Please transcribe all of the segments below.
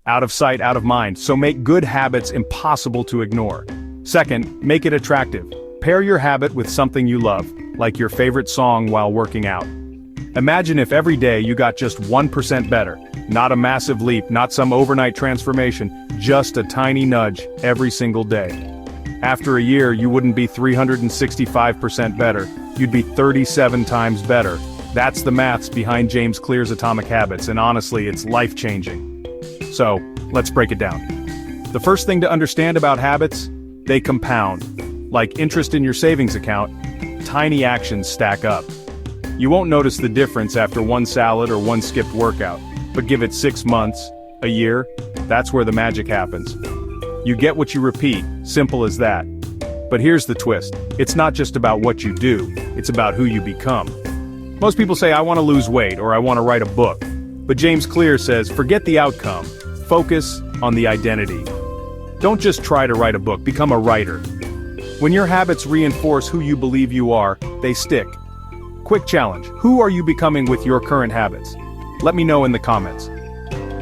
out of sight, out of mind, so make good habits impossible to ignore. Second, make it attractive. Pair your habit with something you love, like your favorite song while working out. Imagine if every day you got just 1% better. Not a massive leap, not some overnight transformation, just a tiny nudge every single day. After a year, you wouldn't be 365% better, you'd be 37 times better. That's the maths behind James Clear's Atomic Habits, and honestly, it's life-changing. So, let's break it down. The first thing to understand about habits, they compound. Like interest in your savings account, tiny actions stack up. You won't notice the difference after one salad or one skipped workout, but give it 6 months, a year, that's where the magic happens. You get what you repeat, simple as that. But here's the twist, it's not just about what you do, it's about who you become. Most people say, I want to lose weight or I want to write a book. But James Clear says, forget the outcome, focus on the identity. Don't just try to write a book, become a writer. When your habits reinforce who you believe you are, they stick. Quick challenge, who are you becoming with your current habits? Let me know in the comments.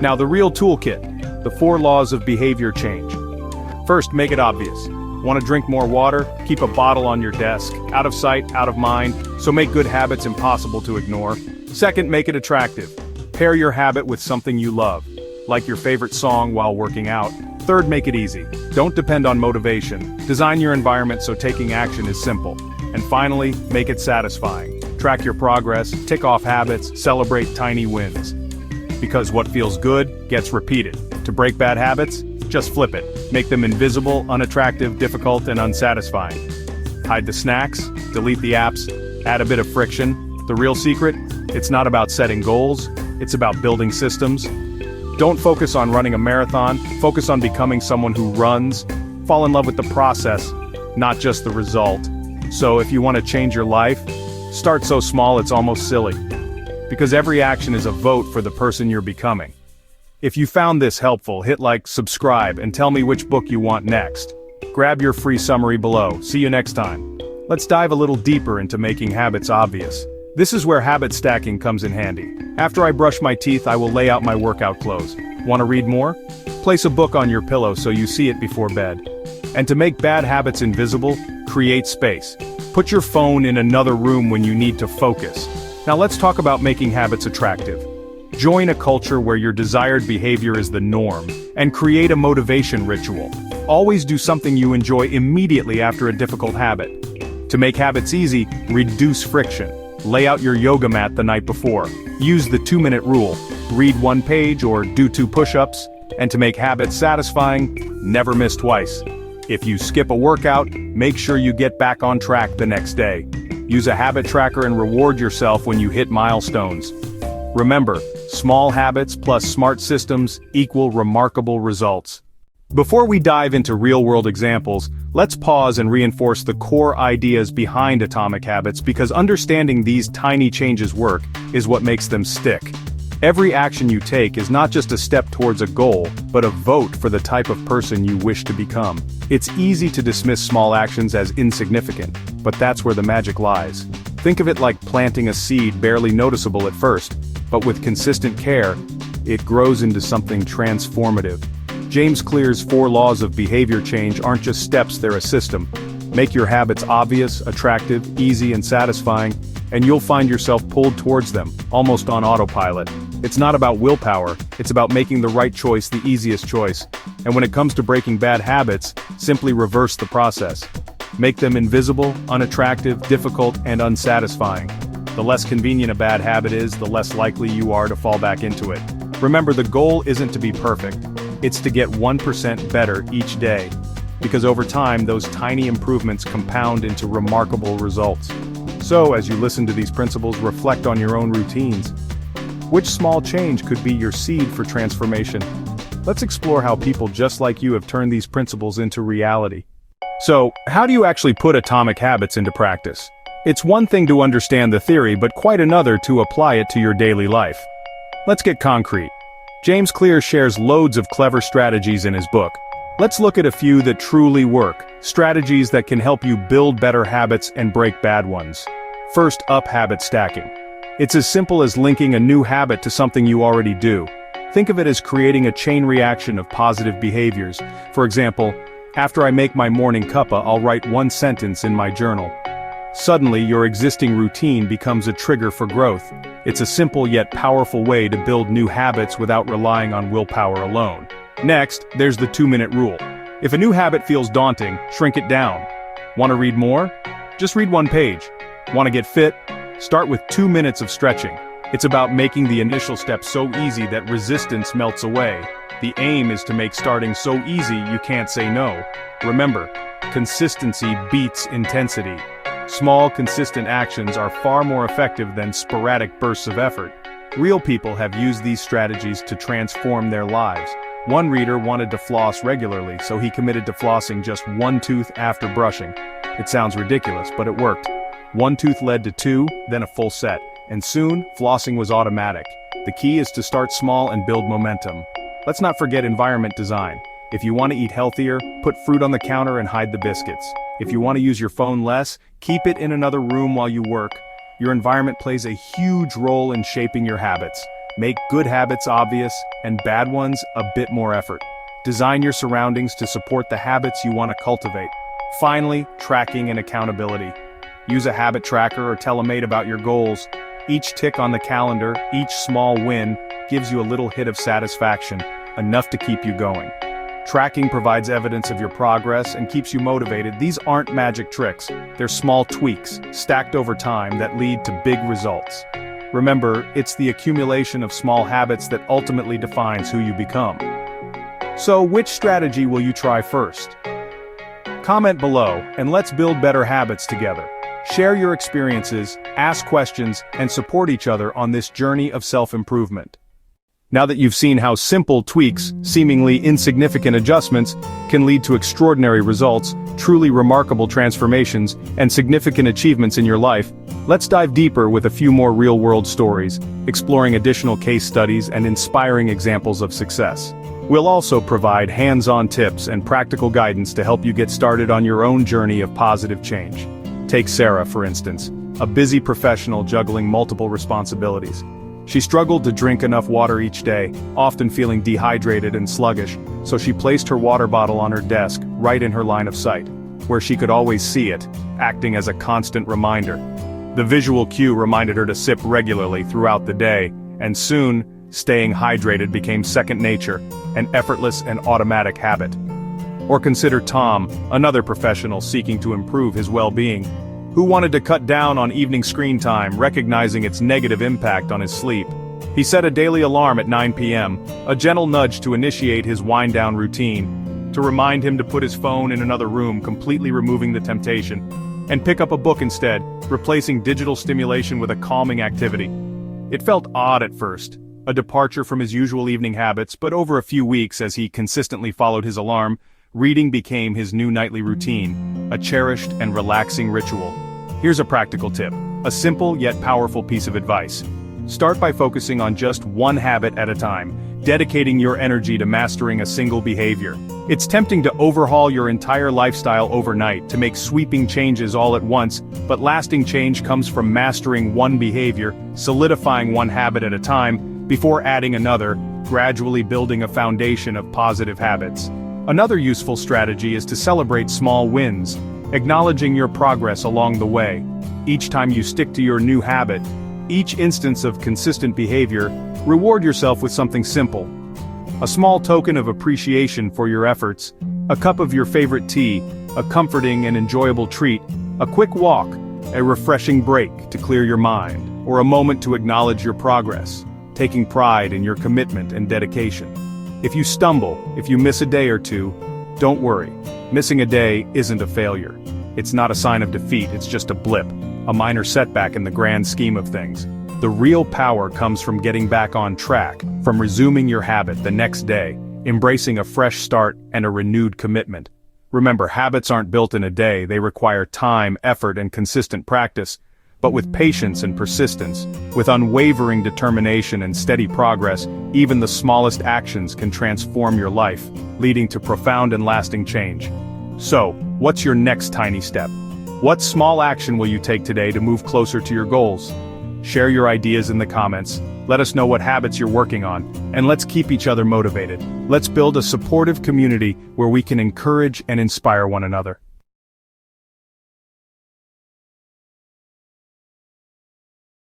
Now the real toolkit, the 4 laws of behavior change. First, make it obvious. Want to drink more water? Keep a bottle on your desk, out of sight, out of mind, so make good habits impossible to ignore. Second, make it attractive. Pair your habit with something you love, like your favorite song while working out. Third, make it easy. Don't depend on motivation. Design your environment so taking action is simple. And finally, make it satisfying. Track your progress, tick off habits, celebrate tiny wins. Because what feels good gets repeated. To break bad habits, just flip it. Make them invisible, unattractive, difficult, and unsatisfying. Hide the snacks, delete the apps, add a bit of friction. The real secret? It's not about setting goals, it's about building systems. Don't focus on running a marathon, focus on becoming someone who runs. Fall in love with the process, not just the result. So if you want to change your life, start so small it's almost silly. Because every action is a vote for the person you're becoming. If you found this helpful, hit like, subscribe, and tell me which book you want next. Grab your free summary below. See you next time. Let's dive a little deeper into making habits obvious. This is where habit stacking comes in handy. After I brush my teeth, I will lay out my workout clothes. Want to read more? Place a book on your pillow so you see it before bed. And to make bad habits invisible, create space. Put your phone in another room when you need to focus. Now let's talk about making habits attractive. Join a culture where your desired behavior is the norm, and create a motivation ritual. Always do something you enjoy immediately after a difficult habit. To make habits easy, reduce friction. Lay out your yoga mat the night before. Use the 2-minute rule. Read 1 page or do 2 push-ups. And to make habits satisfying, never miss twice. If you skip a workout, make sure you get back on track the next day. Use a habit tracker and reward yourself when you hit milestones. Remember, small habits plus smart systems equal remarkable results. Before we dive into real-world examples, let's pause and reinforce the core ideas behind atomic habits, because understanding these tiny changes work is what makes them stick. Every action you take is not just a step towards a goal, but a vote for the type of person you wish to become. It's easy to dismiss small actions as insignificant, but that's where the magic lies. Think of it like planting a seed barely noticeable at first, but with consistent care, it grows into something transformative. James Clear's 4 laws of behavior change aren't just steps, they're a system. Make your habits obvious, attractive, easy, and satisfying, and you'll find yourself pulled towards them, almost on autopilot. It's not about willpower, it's about making the right choice the easiest choice. And when it comes to breaking bad habits, simply reverse the process. Make them invisible, unattractive, difficult, and unsatisfying. The less convenient a bad habit is, the less likely you are to fall back into it. Remember, the goal isn't to be perfect. It's to get 1% better each day. Because over time, those tiny improvements compound into remarkable results. So, as you listen to these principles, reflect on your own routines. Which small change could be your seed for transformation? Let's explore how people just like you have turned these principles into reality. So, how do you actually put atomic habits into practice? It's one thing to understand the theory, but quite another to apply it to your daily life. Let's get concrete. James Clear shares loads of clever strategies in his book. Let's look at a few that truly work, strategies that can help you build better habits and break bad ones. First up, habit stacking. It's as simple as linking a new habit to something you already do. Think of it as creating a chain reaction of positive behaviors. For example, after I make my morning cuppa, I'll write one sentence in my journal. Suddenly, your existing routine becomes a trigger for growth. It's a simple yet powerful way to build new habits without relying on willpower alone. Next, there's the 2-minute rule. If a new habit feels daunting, shrink it down. Want to read more? Just read one page. Want to get fit? Start with 2 minutes of stretching. It's about making the initial step so easy that resistance melts away. The aim is to make starting so easy you can't say no. Remember, consistency beats intensity. Small, consistent actions are far more effective than sporadic bursts of effort. Real people have used these strategies to transform their lives. One reader wanted to floss regularly, so he committed to flossing just one tooth after brushing. It sounds ridiculous, but it worked. One tooth led to 2, then a full set, and soon, flossing was automatic. The key is to start small and build momentum. Let's not forget environment design. If you want to eat healthier, put fruit on the counter and hide the biscuits. If you want to use your phone less, keep it in another room while you work. Your environment plays a huge role in shaping your habits. Make good habits obvious, and bad ones a bit more effort. Design your surroundings to support the habits you want to cultivate. Finally, tracking and accountability. Use a habit tracker or tell a mate about your goals. Each tick on the calendar, each small win, gives you a little hit of satisfaction, enough to keep you going. Tracking provides evidence of your progress and keeps you motivated. These aren't magic tricks, they're small tweaks, stacked over time that lead to big results. Remember, it's the accumulation of small habits that ultimately defines who you become. So, which strategy will you try first? Comment below, and let's build better habits together. Share your experiences, ask questions, and support each other on this journey of self-improvement. Now that you've seen how simple tweaks, seemingly insignificant adjustments, can lead to extraordinary results, truly remarkable transformations, and significant achievements in your life, let's dive deeper with a few more real-world stories, exploring additional case studies and inspiring examples of success. We'll also provide hands-on tips and practical guidance to help you get started on your own journey of positive change. Take Sarah, for instance, a busy professional juggling multiple responsibilities. She struggled to drink enough water each day, often feeling dehydrated and sluggish, so she placed her water bottle on her desk, right in her line of sight, where she could always see it, acting as a constant reminder. The visual cue reminded her to sip regularly throughout the day, and soon, staying hydrated became second nature, an effortless and automatic habit. Or consider Tom, another professional seeking to improve his well-being, who wanted to cut down on evening screen time, recognizing its negative impact on his sleep. He set a daily alarm at 9 p.m., a gentle nudge to initiate his wind-down routine, to remind him to put his phone in another room, completely removing the temptation, and pick up a book instead, replacing digital stimulation with a calming activity. It felt odd at first, a departure from his usual evening habits, but over a few weeks as he consistently followed his alarm, reading became his new nightly routine, a cherished and relaxing ritual. Here's a practical tip, a simple yet powerful piece of advice. Start by focusing on just one habit at a time, dedicating your energy to mastering a single behavior. It's tempting to overhaul your entire lifestyle overnight, to make sweeping changes all at once, but lasting change comes from mastering one behavior, solidifying one habit at a time, before adding another, gradually building a foundation of positive habits. Another useful strategy is to celebrate small wins, acknowledging your progress along the way. Each time you stick to your new habit, each instance of consistent behavior, reward yourself with something simple. A small token of appreciation for your efforts, a cup of your favorite tea, a comforting and enjoyable treat, a quick walk, a refreshing break to clear your mind, or a moment to acknowledge your progress, taking pride in your commitment and dedication. If you stumble, if you miss a day or two, don't worry. Missing a day isn't a failure. It's not a sign of defeat, it's just a blip, a minor setback in the grand scheme of things. The real power comes from getting back on track, from resuming your habit the next day, embracing a fresh start and a renewed commitment. Remember, habits aren't built in a day, they require time, effort, and consistent practice. But with patience and persistence, with unwavering determination and steady progress, even the smallest actions can transform your life, leading to profound and lasting change. So, what's your next tiny step? What small action will you take today to move closer to your goals? Share your ideas in the comments, let us know what habits you're working on, and let's keep each other motivated. Let's build a supportive community where we can encourage and inspire one another.